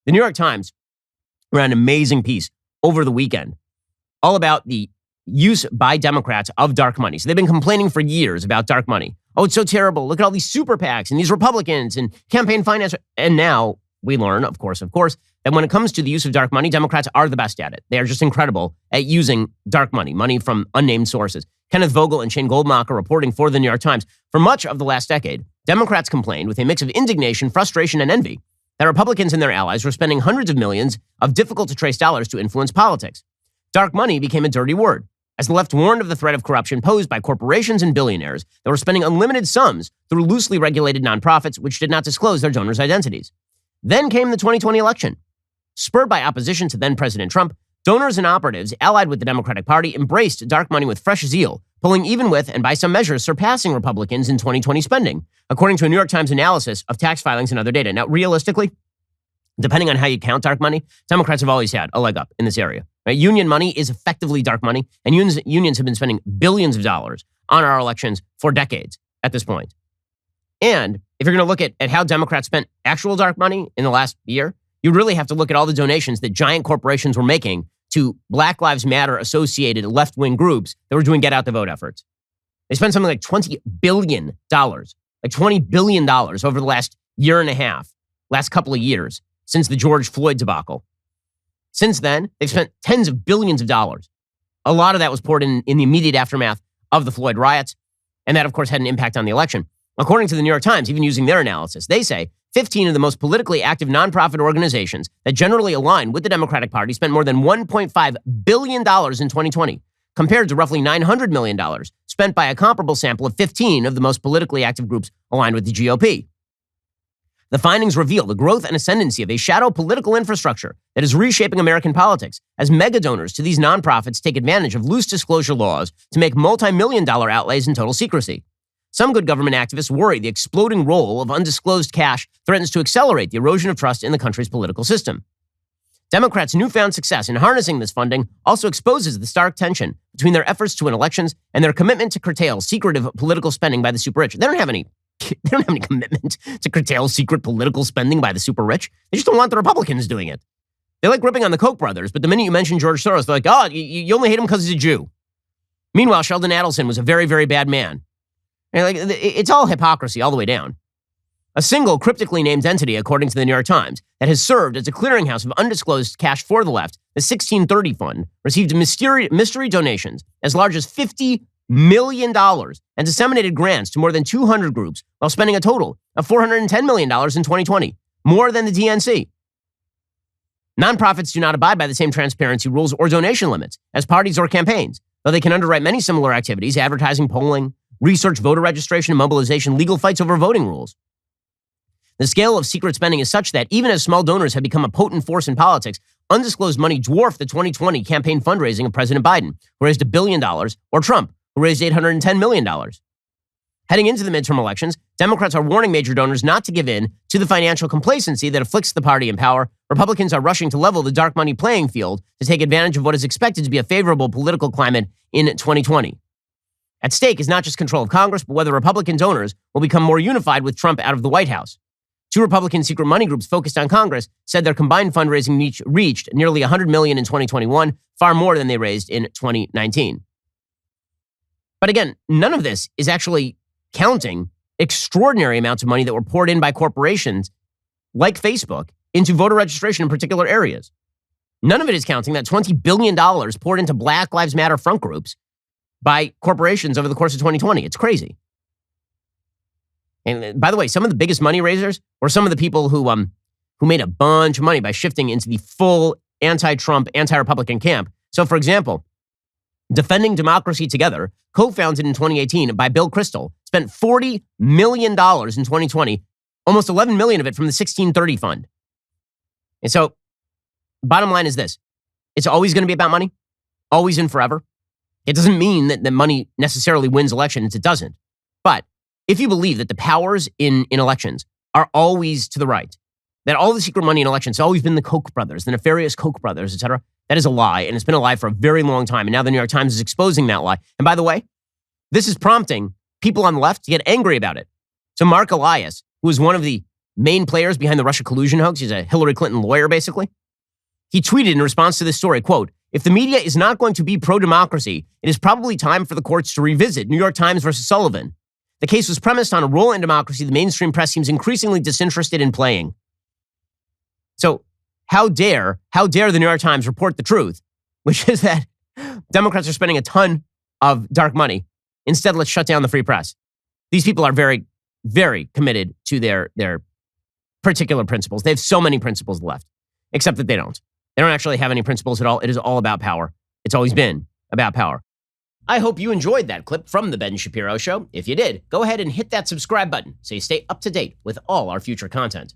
The New York Times ran an amazing piece over the weekend all about the use by Democrats of dark money. So they've been complaining for years about dark money. Oh, it's so terrible. Look at all these super PACs and these Republicans and campaign finance. And now we learn, of course, that when it comes to the use of dark money, Democrats are the best at it. They are just incredible at using dark money from unnamed sources. Kenneth Vogel and Shane Goldmacher reporting for the New York Times. For much of the last decade, Democrats complained with a mix of indignation, frustration, and envy that Republicans and their allies were spending hundreds of millions of difficult-to-trace dollars to influence politics. Dark money became a dirty word, as the left warned of the threat of corruption posed by corporations and billionaires that were spending unlimited sums through loosely regulated nonprofits which did not disclose their donors' identities. Then came the 2020 election. Spurred by opposition to then-President Trump, donors and operatives allied with the Democratic Party embraced dark money with fresh zeal, pulling even with, and by some measures, surpassing Republicans in 2020 spending, according to a New York Times analysis of tax filings and other data. Now, realistically, depending on how you count dark money, Democrats have always had a leg up in this area. Right? Union money is effectively dark money, and unions have been spending billions of dollars on our elections for decades at this point. And if you're going to look at how Democrats spent actual dark money in the last year, you really have to look at all the donations that giant corporations were making to Black Lives Matter associated left-wing groups that were doing get out the vote efforts. They spent something like $20 billion over the last year and a half, last couple of years, since the George Floyd debacle. Since then, they've spent tens of billions of dollars. A lot of that was poured in the immediate aftermath of the Floyd riots, and that, of course, had an impact on the election. According to the New York Times, even using their analysis, they say 15 of the most politically active nonprofit organizations that generally align with the Democratic Party spent more than $1.5 billion in 2020, compared to roughly $900 million spent by a comparable sample of 15 of the most politically active groups aligned with the GOP. The findings reveal the growth and ascendancy of a shadow political infrastructure that is reshaping American politics as mega donors to these nonprofits take advantage of loose disclosure laws to make multi-million-dollar outlays in total secrecy. Some good government activists worry the exploding role of undisclosed cash threatens to accelerate the erosion of trust in the country's political system. Democrats' newfound success in harnessing this funding also exposes the stark tension between their efforts to win elections and their commitment to curtail secretive political spending by the super rich. They don't have any commitment to curtail secret political spending by the super rich. They just don't want the Republicans doing it. They like ripping on the Koch brothers, but the minute you mention George Soros, they're like, oh, you only hate him because he's a Jew. Meanwhile, Sheldon Adelson was a very, very bad man. And it's all hypocrisy all the way down. A single cryptically named entity, according to the New York Times, that has served as a clearinghouse of undisclosed cash for the left, the 1630 Fund, received mystery donations as large as $50 million and disseminated grants to more than 200 groups while spending a total of $410 million in 2020, more than the DNC. Nonprofits do not abide by the same transparency rules or donation limits as parties or campaigns, though they can underwrite many similar activities, advertising, polling, research, voter registration, and mobilization, legal fights over voting rules. The scale of secret spending is such that even as small donors have become a potent force in politics, undisclosed money dwarfed the 2020 campaign fundraising of President Biden, who raised $1 billion, or Trump, who raised $810 million. Heading into the midterm elections, Democrats are warning major donors not to give in to the financial complacency that afflicts the party in power. Republicans are rushing to level the dark money playing field to take advantage of what is expected to be a favorable political climate in 2020. At stake is not just control of Congress, but whether Republican donors will become more unified with Trump out of the White House. Two Republican secret money groups focused on Congress said their combined fundraising reached nearly $100 million in 2021, far more than they raised in 2019. But again, none of this is actually counting extraordinary amounts of money that were poured in by corporations like Facebook into voter registration in particular areas. None of it is counting that $20 billion poured into Black Lives Matter front groups by corporations over the course of 2020. It's crazy. And by the way, some of the biggest money raisers were some of the people who made a bunch of money by shifting into the full anti-Trump, anti-Republican camp. So, for example, Defending Democracy Together, co-founded in 2018 by Bill Kristol, spent $40 million in 2020, almost $11 million of it from the 1630 Fund. And so, bottom line is this. It's always going to be about money, always and forever. It doesn't mean that the money necessarily wins elections. It doesn't. But if you believe that the powers in elections are always to the right, that all the secret money in elections has always been the Koch brothers, the nefarious Koch brothers, etc., that is a lie, and it's been a lie for a very long time, and now the New York Times is exposing that lie. And by the way, this is prompting people on the left to get angry about it. So Mark Elias, who is one of the main players behind the Russia collusion hoax. He's a Hillary Clinton lawyer, basically. He tweeted in response to this story, quote, "If the media is not going to be pro-democracy, it is probably time for the courts to revisit New York Times versus Sullivan. The case was premised on a role in democracy the mainstream press seems increasingly disinterested in playing." So how dare the New York Times report the truth, which is that Democrats are spending a ton of dark money. Instead, let's shut down the free press. These people are very, very committed to their particular principles. They have so many principles left, except that they don't. They don't actually have any principles at all. It is all about power. It's always been about power. I hope you enjoyed that clip from The Ben Shapiro Show. If you did, go ahead and hit that subscribe button so you stay up to date with all our future content.